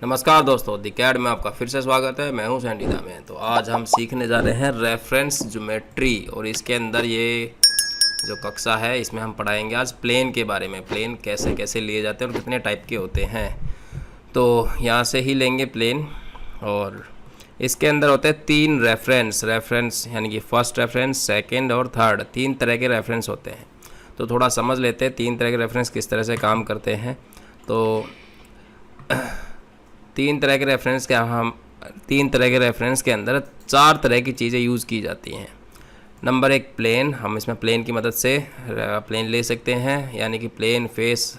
नमस्कार दोस्तों, the CAD में आपका फिर से स्वागत है। मैं हूं सैंडी दामे। तो आज हम सीखने जा रहे हैं रेफरेंस ज्योमेट्री और इसके अंदर ये जो कक्षा है इसमें हम पढ़ाएंगे आज प्लेन के बारे में। प्लेन कैसे कैसे लिए जाते हैं और कितने टाइप के होते हैं। तो यहाँ से ही लेंगे प्लेन और इसके अंदर होते हैं तीन रेफरेंस यानी कि फर्स्ट रेफरेंस, सेकेंड और थर्ड, तीन तरह के रेफरेंस होते हैं। तो थोड़ा समझ लेते हैं तीन तरह के रेफरेंस किस तरह से काम करते हैं। तो तीन तरह के रेफरेंस के अंदर चार तरह की चीज़ें यूज़ की जाती हैं। नंबर एक प्लेन, हम इसमें प्लेन की मदद से प्लेन ले सकते हैं, यानी कि प्लेन, फेस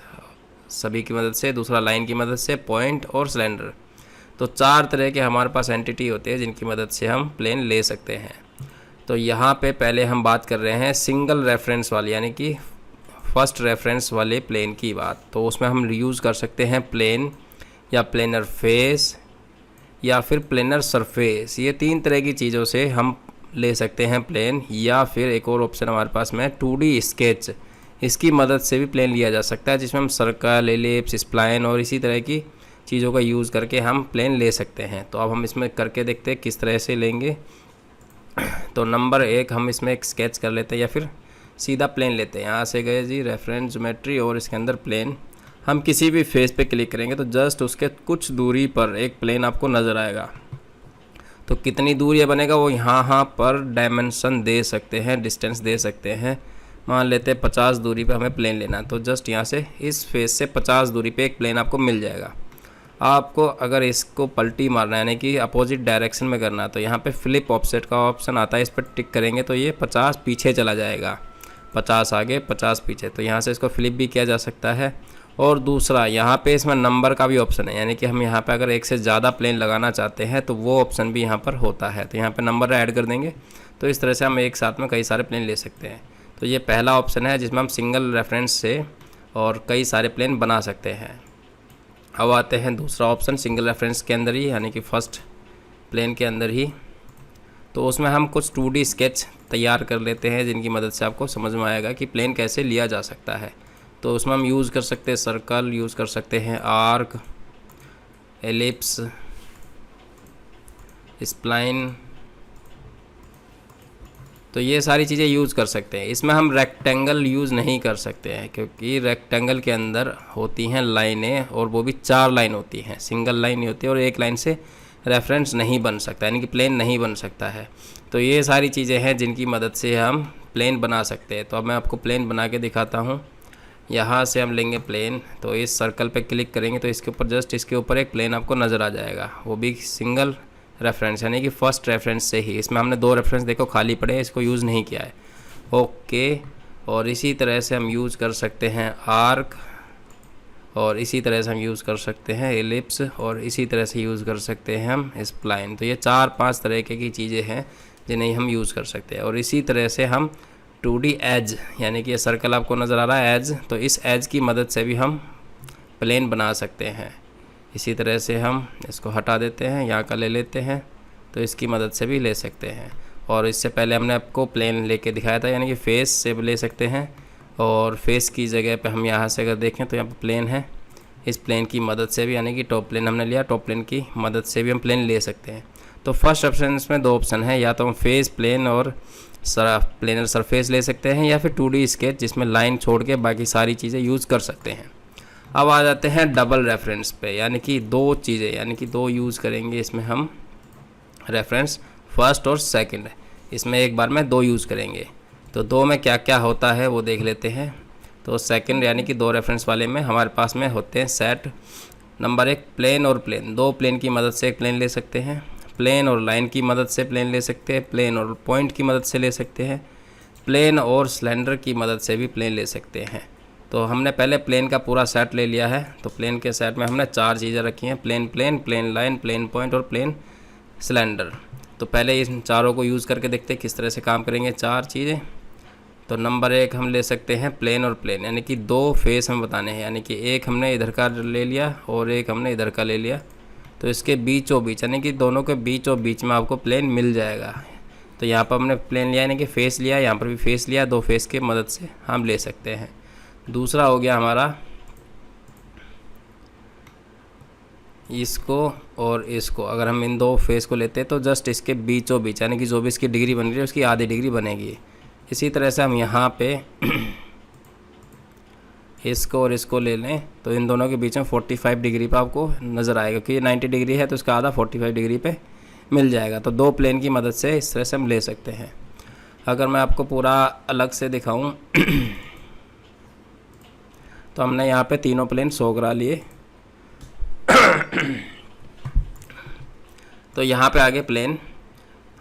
सभी की मदद से। दूसरा लाइन की मदद से, पॉइंट और सिलेंडर। तो चार तरह के हमारे पास एंटिटी होते हैं जिनकी मदद से हम प्लेन ले सकते हैं। तो यहाँ पे पहले हम बात कर रहे हैं सिंगल रेफरेंस वाली, यानी कि फर्स्ट रेफरेंस वाले प्लेन की बात। तो उसमें हम यूज़ कर सकते हैं प्लेन या प्लेनर फेस या फिर प्लेनर सरफेस। ये तीन तरह की चीज़ों से हम ले सकते हैं प्लेन। या फिर एक और ऑप्शन हमारे पास में 2D स्केच, इसकी मदद से भी प्लेन लिया जा सकता है, जिसमें हम सर्कल, एलिप्स, स्प्लाइन और इसी तरह की चीज़ों का यूज़ करके हम प्लेन ले सकते हैं। तो अब हम इसमें करके देखते हैं किस तरह से लेंगे। तो नंबर एक, हम इसमें एक स्केच कर लेते हैं या फिर सीधा प्लेन लेते हैं। यहाँ से गए जी रेफरेंस ज्योमेट्री और इसके अंदर प्लेन। हम किसी भी फेस पे क्लिक करेंगे तो जस्ट उसके कुछ दूरी पर एक प्लेन आपको नज़र आएगा। तो कितनी दूर ये बनेगा वो यहाँ पर डायमेंशन दे सकते हैं, डिस्टेंस दे सकते हैं। मान लेते हैं 50 दूरी पे हमें प्लेन लेना है, तो जस्ट यहाँ से इस फेस से 50 दूरी पे एक प्लेन आपको मिल जाएगा। आपको अगर इसको पलटी मारना है, यानी कि अपोजिट डायरेक्शन में करना है, तो यहाँ पे फ्लिप ऑफसेट का ऑप्शन आता है, इस पर टिक करेंगे तो ये 50 पीछे चला जाएगा, 50 आगे 50 पीछे। तो यहाँ से इसको फ्लिप भी किया जा सकता है। और दूसरा, यहाँ पे इसमें नंबर का भी ऑप्शन है, यानी कि हम यहाँ पे अगर एक से ज़्यादा प्लेन लगाना चाहते हैं तो वो ऑप्शन भी यहाँ पर होता है। तो यहाँ पे नंबर ऐड कर देंगे तो इस तरह से हम एक साथ में कई सारे प्लेन ले सकते हैं। तो ये पहला ऑप्शन है जिसमें हम सिंगल रेफरेंस से और कई सारे प्लेन बना सकते हैं। अब आते हैं दूसरा ऑप्शन, सिंगल रेफरेंस के अंदर ही, यानी कि फर्स्ट प्लेन के अंदर ही। तो उसमें हम कुछ 2D स्केच तैयार कर लेते हैं जिनकी मदद से आपको समझ में आएगा कि प्लेन कैसे लिया जा सकता है। तो उसमें हम यूज़ कर सकते हैं सर्कल, यूज़ कर सकते हैं आर्क, एलिप्स, स्प्लाइन। तो ये सारी चीज़ें यूज़ कर सकते हैं। इसमें हम रेक्टेंगल यूज़ नहीं कर सकते हैं, क्योंकि रेक्टेंगल के अंदर होती हैं लाइनें, और वो भी 4 लाइन होती हैं, सिंगल लाइन नहीं होती, और एक लाइन से रेफरेंस नहीं बन सकता, यानी कि प्लेन नहीं बन सकता है। तो ये सारी चीज़ें हैं जिनकी मदद से हम प्लेन बना सकते हैं। तो अब मैं आपको प्लेन बना के दिखाता हूँ। यहाँ से हम लेंगे प्लेन, तो इस सर्कल पे क्लिक करेंगे तो इसके ऊपर जस्ट इसके ऊपर एक प्लेन आपको नज़र आ जाएगा, वो भी सिंगल रेफरेंस, यानी कि फर्स्ट रेफरेंस से ही। इसमें हमने 2 रेफरेंस देखो खाली पड़े हैं, इसको यूज़ नहीं किया है। ओके। और इसी तरह से हम यूज़ कर सकते हैं आर्क, और इसी तरह से हम यूज़ कर सकते हैं एलिप्स, और इसी तरह से यूज़ कर सकते हैं हम स्प्लाइन। तो ये 4-5 तरह की चीज़ें हैं जिन्हें हम यूज़ कर सकते हैं। और इसी तरह से हम 2D एज, यानी कि ये सर्कल आपको नज़र आ रहा है एज, तो इस एज की मदद से भी हम प्लेन बना सकते हैं। इसी तरह से हम इसको हटा देते हैं, यहाँ का ले लेते हैं, तो इसकी मदद से भी ले सकते हैं। और इससे पहले हमने आपको प्लेन लेके दिखाया था, यानी कि फेस से भी ले सकते हैं। और फेस की जगह पे हम यहाँ से अगर देखें तो यहाँ पे प्लेन है, इस प्लेन की मदद से भी, यानी कि टॉप प्लेन हमने लिया, टॉप प्लेन की मदद से भी हम प्लेन ले सकते हैं। तो फर्स्ट ऑप्शन में 2 ऑप्शन है, या तो हम फेस प्लेन और प्लेनर सरफेस ले सकते हैं, या फिर 2D स्केच जिसमें लाइन छोड़ के बाकी सारी चीज़ें यूज़ कर सकते हैं। अब आ जाते हैं डबल रेफरेंस पे, यानी कि 2 चीज़ें, यानी कि 2 यूज़ करेंगे इसमें हम रेफरेंस, फर्स्ट और सेकंड। इसमें एक बार में 2 यूज़ करेंगे। तो 2 में क्या क्या होता है वो देख लेते हैं। तो सेकंड यानी कि 2 रेफरेंस वाले में हमारे पास में होते हैं सेट। नंबर 1 प्लेन और प्लेन, 2 प्लेन की मदद से एक प्लेन ले सकते हैं। प्लेन और लाइन की मदद से प्लेन ले सकते हैं। प्लेन और पॉइंट की मदद से ले सकते हैं। प्लेन और सिलेंडर की मदद से भी प्लेन ले सकते हैं। तो हमने पहले प्लेन का पूरा सेट ले लिया है। तो प्लेन के सेट में हमने 4 चीज़ें रखी हैं, plane plane, plane line, plane point और प्लेन सिलेंडर। तो पहले इन चारों को यूज़ करके देखते हैं किस तरह से काम करेंगे 4 चीज़ें। तो नंबर 1 हम ले सकते हैं प्लेन और प्लेन, यानी कि 2 फेस हमें बताने हैं, यानी कि एक हमने इधर का ले लिया और एक हमने इधर का ले लिया। तो इसके बीचों बीच, यानी कि दोनों के बीचों बीच में आपको प्लेन मिल जाएगा। तो यहाँ पर हमने प्लेन लिया, यानी कि फेस लिया, यहाँ पर भी फेस लिया, 2 फेस की मदद से हम ले सकते हैं। दूसरा हो गया हमारा इसको और इसको अगर हम इन दो फेस को लेते हैं तो जस्ट इसके बीचों बीच यानी कि जो भी इसकी डिग्री बन रही है उसकी आधी डिग्री बनेगी। इसी तरह से हम यहाँ पे इसको और इसको ले लें तो इन दोनों के बीच में 45 डिग्री पे आपको नज़र आएगा, क्योंकि ये 90 डिग्री है तो इसका आधा 45 डिग्री पे मिल जाएगा। तो दो प्लेन की मदद से इस तरह से हम ले सकते हैं। अगर मैं आपको पूरा अलग से दिखाऊं तो हमने यहाँ पे तीनों प्लेन शो करा लिए। तो यहाँ पे आगे प्लेन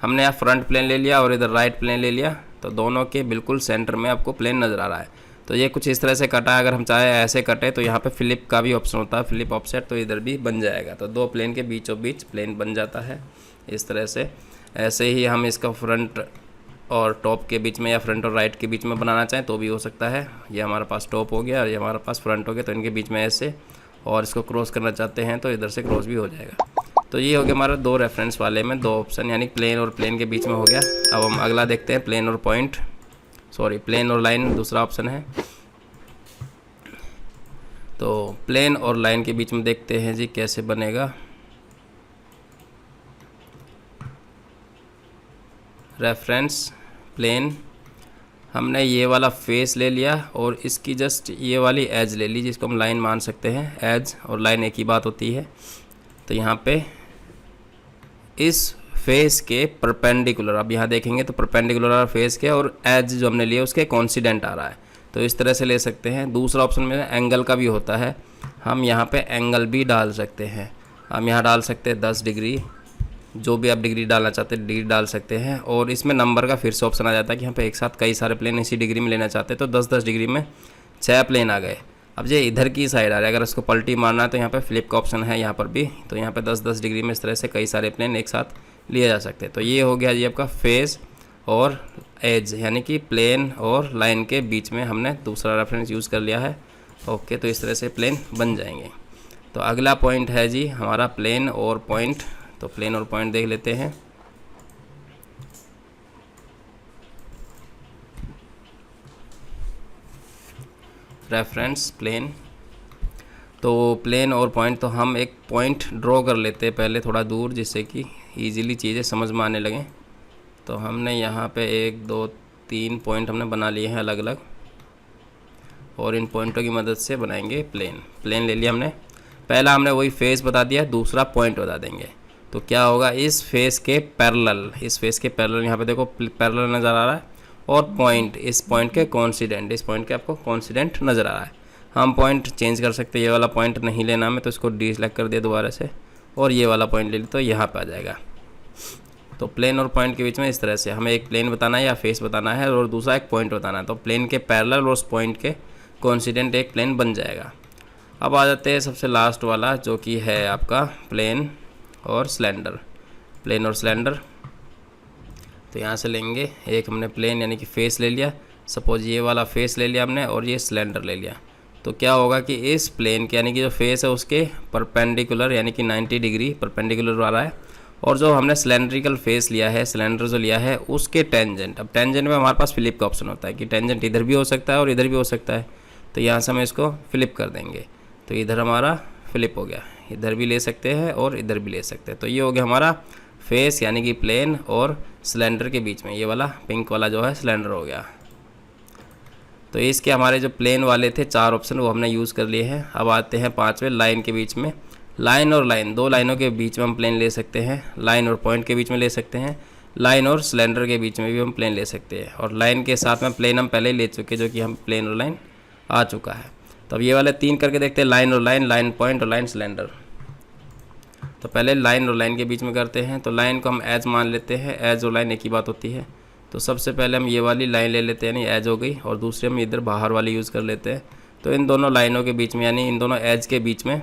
हमने यहाँ फ्रंट प्लेन ले लिया और इधर राइट प्लेन ले लिया, तो दोनों के बिल्कुल सेंटर में आपको प्लेन नज़र आ रहा है। तो ये कुछ इस तरह से कटा है। अगर हम चाहे ऐसे कटे तो यहाँ पे फ्लिप का भी ऑप्शन होता है, फ्लिप ऑफसेट, तो इधर भी बन जाएगा। तो दो प्लेन के बीचों बीच प्लेन बन जाता है इस तरह से। ऐसे ही हम इसका फ्रंट और टॉप के बीच में या फ्रंट और राइट के बीच में बनाना चाहें तो भी हो सकता है। ये हमारे पास टॉप हो गया और ये हमारे पास फ्रंट हो गया, तो इनके बीच में ऐसे, और इसको क्रॉस करना चाहते हैं तो इधर से क्रॉस भी हो जाएगा। तो ये हो गया हमारा दो रेफरेंस वाले में दो ऑप्शन, यानी प्लेन और प्लेन के बीच में हो गया। अब हम अगला देखते हैं, प्लेन और पॉइंट, सॉरी प्लेन और लाइन दूसरा ऑप्शन है। तो प्लेन और लाइन के बीच में देखते हैं जी कैसे बनेगा। रेफरेंस प्लेन, हमने ये वाला फेस ले लिया और इसकी जस्ट ये वाली एज ले ली जिसको हम लाइन मान सकते हैं। एज और लाइन एक ही बात होती है। तो यहाँ पे इस फेस के परपेंडिकुलर, अब यहाँ देखेंगे तो परपेंडिकुलर फेस के और एज जो हमने लिया उसके कॉन्सिडेंट आ रहा है, तो इस तरह से ले सकते हैं। दूसरा ऑप्शन में एंगल का भी होता है, हम यहाँ पे एंगल भी डाल सकते हैं। हम यहाँ डाल सकते हैं 10 डिग्री, जो भी आप डिग्री डालना चाहते हैं डिग्री डाल सकते हैं। और इसमें नंबर का फिर से ऑप्शन आ जाता है कि यहाँ पे एक साथ कई सारे प्लेन इसी डिग्री में लेना चाहते हैं, तो 10-10 डिग्री में 6 प्लेन आ गए। अब ये इधर की साइड आ रहा है, अगर इसको पलटी मारना है तो यहाँ पे फ्लिप का ऑप्शन है यहाँ पर भी, तो यहाँ पे 10-10 डिग्री में इस तरह से कई सारे प्लेन एक साथ लिए जा सकते हैं। तो ये हो गया जी आपका फेस और एज, यानी कि प्लेन और लाइन के बीच में हमने दूसरा रेफरेंस यूज़ कर लिया है। ओके, तो इस तरह से प्लेन बन जाएंगे। तो अगला पॉइंट है जी हमारा प्लेन और पॉइंट। तो प्लेन और पॉइंट देख लेते हैं। रेफरेंस प्लेन, तो प्लेन और पॉइंट, तो हम एक पॉइंट ड्रॉ कर लेते हैं पहले थोड़ा दूर, जिससे कि ईजिली चीज़ें समझ में आने लगें। तो हमने यहाँ पे 1 2 3 पॉइंट हमने बना लिए हैं अलग अलग, और इन पॉइंटों की मदद से बनाएंगे प्लेन। प्लेन ले लिया हमने, पहला हमने वही फेस बता दिया, दूसरा पॉइंट बता देंगे। तो क्या होगा, इस फेस के पैरेलल, इस फेस के पैरेलल यहाँ पे देखो पैरेलल नज़र आ रहा है, और पॉइंट, इस पॉइंट के कॉन्सिडेंट, इस पॉइंट के आपको कॉन्सिडेंट नज़र आ रहा है। हम पॉइंट चेंज कर सकते हैं, ये वाला पॉइंट नहीं लेना हमें तो इसको डीसेलेक्ट कर दिया दोबारा से, और ये वाला पॉइंट ले लिया तो यहाँ पे आ जाएगा। तो प्लेन और पॉइंट के बीच में इस तरह से हमें एक प्लेन बताना है या फेस बताना है, और दूसरा एक पॉइंट बताना है। तो प्लेन के पैरेलल और उस पॉइंट के कॉन्सिडेंट एक प्लेन बन जाएगा। अब आ जाते हैं सबसे लास्ट वाला, जो कि है आपका प्लेन और सिलेंडर। प्लेन और सिलेंडर, तो यहाँ से लेंगे एक हमने प्लेन यानी कि फेस ले लिया, सपोज ये वाला फेस ले लिया हमने, और ये सिलेंडर ले लिया। तो क्या होगा कि इस प्लेन के यानी कि जो फेस है उसके परपेंडिकुलर यानी कि 90 डिग्री परपेंडिकुलर वाला है, और जो हमने सिलेंड्रिकल फेस लिया है, सिलेंडर जो लिया है उसके टेंजेंट। अब टेंजेंट में हमारे पास फ्लिप का ऑप्शन होता है कि टेंजेंट इधर भी हो सकता है और इधर भी हो सकता है। तो यहाँ से हम इसको फ्लिप कर देंगे, तो इधर हमारा फ्लिप हो गया, इधर भी ले सकते हैं और इधर भी ले सकते हैं। तो ये हो गया हमारा फेस यानी कि प्लेन और सिलेंडर के बीच में, ये वाला पिंक वाला जो है सिलेंडर हो गया। तो इसके हमारे जो प्लेन वाले थे 4 ऑप्शन वो हमने यूज़ कर लिए हैं। अब आते हैं 5वें, लाइन के बीच में। लाइन और लाइन, दो लाइनों के बीच में हम प्लेन ले सकते हैं, लाइन और पॉइंट के बीच में ले सकते हैं, लाइन और सिलेंडर के बीच में भी हम प्लेन ले सकते हैं, और लाइन के साथ में प्लेन हम पहले ही ले चुके जो कि हम प्लेन और लाइन आ चुका है। तो अब ये वाले 3 करके देखते हैं, लाइन और लाइन, लाइन पॉइंट और लाइन सिलेंडर। तो पहले लाइन और लाइन के बीच में करते हैं। तो लाइन को हम एज मान लेते हैं, एज और लाइन एक ही बात होती है। तो सबसे पहले हम ये वाली लाइन ले लेते हैं, यानी एज हो गई, और दूसरे हम इधर बाहर वाली यूज़ कर लेते हैं। तो इन दोनों लाइनों के बीच में यानी इन दोनों एज के बीच में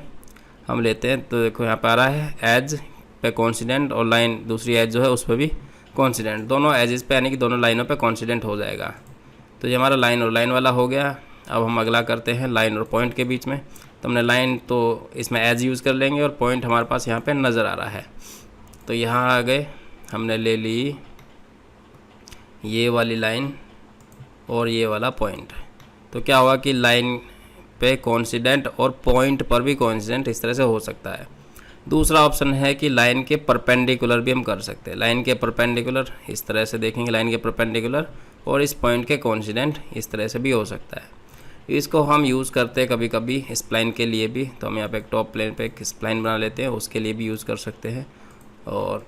हम लेते हैं। तो देखो यहाँ पर आ रहा है एज पे कॉन्सिडेंट, और लाइन दूसरी एज जो है उस पर भी कॉन्सिडेंट, दोनों एजेस पे यानी कि दोनों लाइनों पे कॉन्सिडेंट हो जाएगा। तो ये हमारा लाइन और लाइन वाला हो गया। अब हम अगला करते हैं लाइन और पॉइंट के बीच में। तो हमने लाइन तो इसमें एज यूज़ कर लेंगे, और पॉइंट हमारे पास यहाँ पे नज़र आ रहा है। तो यहाँ आ गए, हमने ले ली ये वाली लाइन और ये वाला पॉइंट। तो क्या हुआ कि लाइन पे कॉन्सिडेंट और पॉइंट पर भी कॉन्सिडेंट इस तरह से हो सकता है। दूसरा ऑप्शन है कि लाइन के परपेंडिकुलर भी हम कर सकते हैं। लाइन के परपेंडिकुलर इस तरह से देखेंगे, लाइन के परपेंडिकुलर, और इस पॉइंट के कोइंसिडेंट इस तरह से भी हो सकता है। इसको हम यूज़ करते हैं कभी कभी स्प्लाइन के लिए भी। तो हम यहाँ पे एक टॉप प्लेन पे एक स्प्लाइन बना लेते हैं, उसके लिए भी यूज़ कर सकते हैं और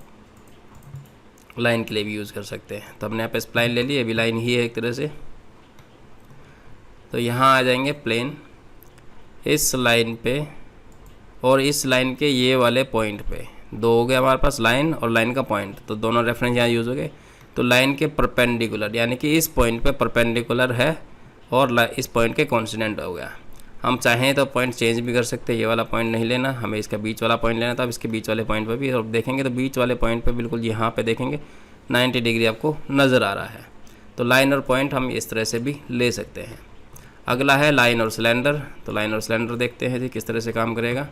लाइन के लिए भी यूज़ कर सकते हैं। तो हमने यहाँ पे स्प्लाइन ले ली, अभी लाइन ही है एक तरह से। तो यहाँ आ जाएंगे प्लेन इस लाइन पे और इस लाइन के ये वाले पॉइंट पे, दो हो गए हमारे पास, लाइन और लाइन का पॉइंट, तो दोनों रेफरेंस यहाँ यूज़ हो गए। तो लाइन के परपेंडिकुलर यानी कि इस पॉइंट पे परपेंडिकुलर है और इस पॉइंट के कॉन्सिडेंट हो गया। हम चाहें तो पॉइंट चेंज भी कर सकते हैं, ये वाला पॉइंट नहीं लेना, हमें इसका बीच वाला पॉइंट लेना था। अब इसके बीच वाले पॉइंट पर भी और देखेंगे तो बीच वाले पॉइंट पे बिल्कुल यहाँ पे देखेंगे 90 डिग्री आपको नज़र आ रहा है। तो लाइन और पॉइंट हम इस तरह से भी ले सकते हैं। अगला है लाइन और सिलेंडर। तो लाइन और सिलेंडर देखते हैं जी किस तरह से काम करेगा।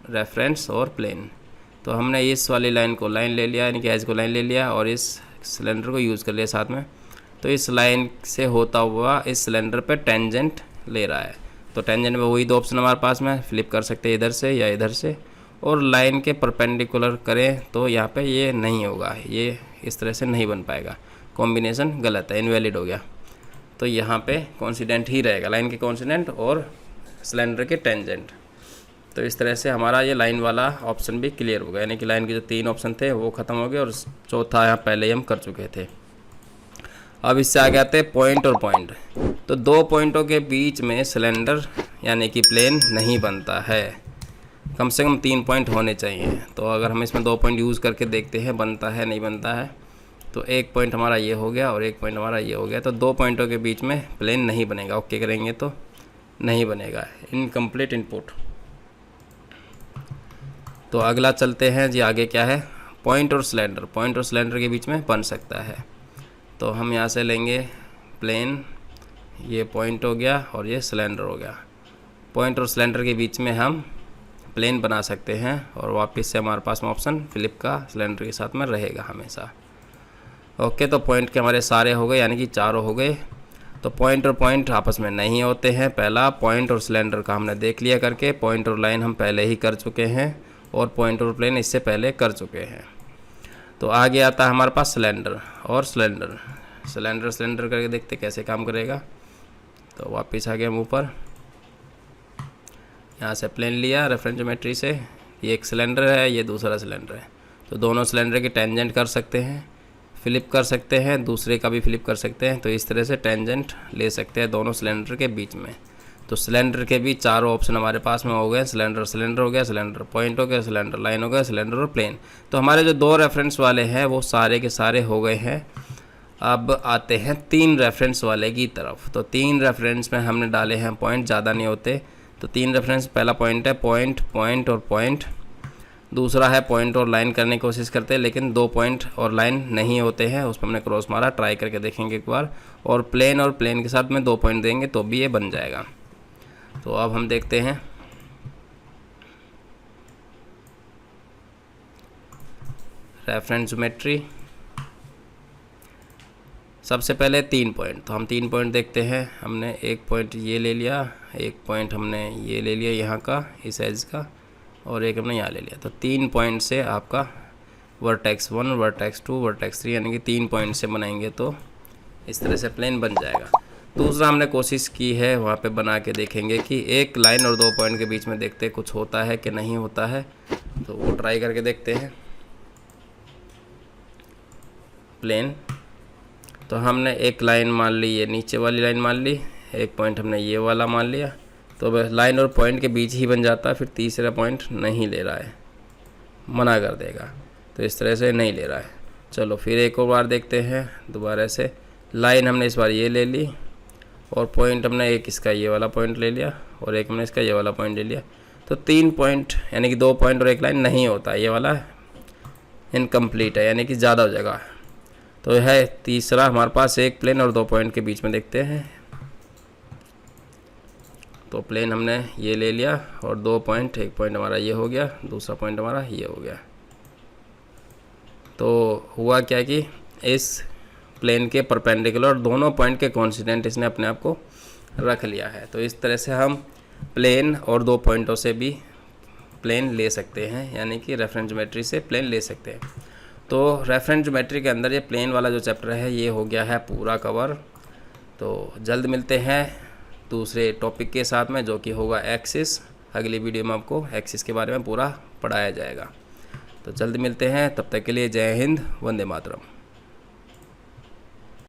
रेफरेंस और प्लेन, तो हमने इस वाली लाइन को लाइन ले लिया, यानी कि एज को लाइन ले लिया और इस सिलेंडर को यूज़ कर लिया साथ में। तो इस लाइन से होता हुआ इस सिलेंडर पे टेंजेंट ले रहा है। तो टेंजेंट में वही दो ऑप्शन हमारे पास में, फ्लिप कर सकते हैं इधर से या इधर से। और लाइन के परपेंडिकुलर करें तो यहाँ पे ये नहीं होगा, ये इस तरह से नहीं बन पाएगा, कॉम्बिनेशन गलत है, इनवैलिड हो गया। तो यहाँ पे कॉन्सिडेंट ही रहेगा, लाइन के कॉन्सिडेंट और सिलेंडर के टेंजेंट। तो इस तरह से हमारा ये लाइन वाला ऑप्शन भी क्लियर हो गया, यानी कि लाइन के जो 3 ऑप्शन थे वो ख़त्म हो गए और चौथा यहाँ पहले ही हम कर चुके थे। अब इससे आगे आते हैं पॉइंट और पॉइंट। तो 2 पॉइंटों के बीच में सिलेंडर यानी कि प्लेन नहीं बनता है, कम से कम 3 पॉइंट होने चाहिए। तो अगर हम इसमें 2 पॉइंट यूज़ करके देखते हैं बनता है नहीं बनता है। तो एक पॉइंट हमारा ये हो गया और एक पॉइंट हमारा ये हो गया। तो 2 पॉइंटों के बीच में प्लेन नहीं बनेगा, ओके करेंगे तो नहीं बनेगा, इनकम्प्लीट इनपुट। तो अगला चलते हैं जी, आगे क्या है, पॉइंट और सिलेंडर। पॉइंट और सिलेंडर के बीच में बन सकता है। तो हम यहाँ से लेंगे प्लेन, ये पॉइंट हो गया और ये सिलेंडर हो गया। पॉइंट और सिलेंडर के बीच में हम प्लेन बना सकते हैं और वापस से हमारे पास में ऑप्शन फ्लिप का सिलेंडर के साथ में रहेगा हमेशा। ओके, तो पॉइंट के हमारे सारे हो गए, यानी कि 4 हो गए। तो पॉइंट और पॉइंट आपस में नहीं होते हैं। पहला पॉइंट और सिलेंडर का हमने देख लिया करके, पॉइंट और लाइन हम पहले ही कर चुके हैं और पॉइंट और प्लेन इससे पहले कर चुके हैं। तो आगे आता है हमारे पास सिलेंडर और सिलेंडर। सिलेंडर करके देखते कैसे काम करेगा। तो वापस आ गए हम ऊपर, यहाँ से प्लेन लिया रेफरेंस ज्योमेट्री से, ये एक सिलेंडर है, ये दूसरा सिलेंडर है। तो दोनों सिलेंडर के टेंजेंट कर सकते हैं, फ्लिप कर सकते हैं, दूसरे का भी फ्लिप कर सकते हैं। तो इस तरह से टेंजेंट ले सकते हैं दोनों सिलेंडर के बीच में। तो सिलेंडर के भी 4 ऑप्शन हमारे पास में हो गए, सिलेंडर हो गया, सिलेंडर पॉइंट हो गया, सिलेंडर लाइन हो गया, सिलेंडर और प्लेन। तो हमारे जो 2 रेफरेंस वाले हैं वो सारे के सारे हो गए हैं। अब आते हैं 3 रेफरेंस वाले की तरफ। तो 3 रेफरेंस में हमने डाले हैं पॉइंट, ज़्यादा नहीं होते। तो 3 रेफरेंस, पहला पॉइंट है पॉइंट, पॉइंट और पॉइंट। दूसरा है पॉइंट और लाइन करने की कोशिश करते हैं, लेकिन 2 पॉइंट और लाइन नहीं होते हैं, उस पर हमने क्रॉस मारा, ट्राई करके देखेंगे एक बार। और प्लेन के साथ में 2 पॉइंट देंगे तो भी ये बन जाएगा। तो अब हम देखते हैं रेफरेंस ज्योमेट्री। सबसे पहले 3 पॉइंट, तो हम 3 पॉइंट देखते हैं। हमने एक पॉइंट ये ले लिया, एक पॉइंट हमने ये ले लिया यहाँ का, इस एज का, और एक हमने यहाँ ले लिया। तो 3 पॉइंट से आपका वर्टेक्स 1, वर्टेक्स 2, वर्टेक्स 3, यानी कि 3 पॉइंट से बनाएंगे तो इस तरह से प्लेन बन जाएगा। दूसरा हमने कोशिश की है, वहाँ पे बना के देखेंगे कि एक लाइन और 2 पॉइंट के बीच में देखते हैं कुछ होता है कि नहीं होता है। तो वो ट्राई करके देखते हैं। प्लेन, तो हमने एक लाइन मान ली, ये नीचे वाली लाइन मान ली, एक पॉइंट हमने ये वाला मान लिया। तो लाइन और पॉइंट के बीच ही बन जाता है, फिर तीसरा पॉइंट नहीं ले रहा है, मना कर देगा। तो इस तरह से नहीं ले रहा है। चलो फिर एक और बार देखते हैं दोबारा से। लाइन हमने इस बार ये ले ली और पॉइंट हमने एक इसका ये वाला पॉइंट ले लिया और एक हमने इसका ये वाला पॉइंट ले लिया। तो 3 पॉइंट यानी कि 2 पॉइंट और एक लाइन नहीं होता, ये वाला इनकम्प्लीट है, यानी कि ज़्यादा हो जाएगा। तो है तीसरा हमारे पास एक प्लेन और 2 पॉइंट के बीच में देखते हैं। तो प्लेन हमने ये ले लिया और 2 पॉइंट, एक पॉइंट हमारा ये हो गया, दूसरा पॉइंट हमारा ये हो गया। तो हुआ क्या कि इस प्लेन के परपेंडिकुलर दोनों पॉइंट के कोइंसिडेंट इसने अपने आप को रख लिया है। तो इस तरह से हम प्लेन और 2 पॉइंटों से भी प्लेन ले सकते हैं, यानी कि रेफरेंस ज्योमेट्री से प्लेन ले सकते हैं। तो रेफरेंस ज्योमेट्री के अंदर ये प्लेन वाला जो चैप्टर है ये हो गया है पूरा कवर। तो जल्द मिलते हैं दूसरे टॉपिक के साथ में, जो कि होगा एक्सिस। अगली वीडियो में आपको एक्सिस के बारे में पूरा पढ़ाया जाएगा। तो जल्द मिलते हैं, तब तक के लिए जय हिंद, वंदे मातरम।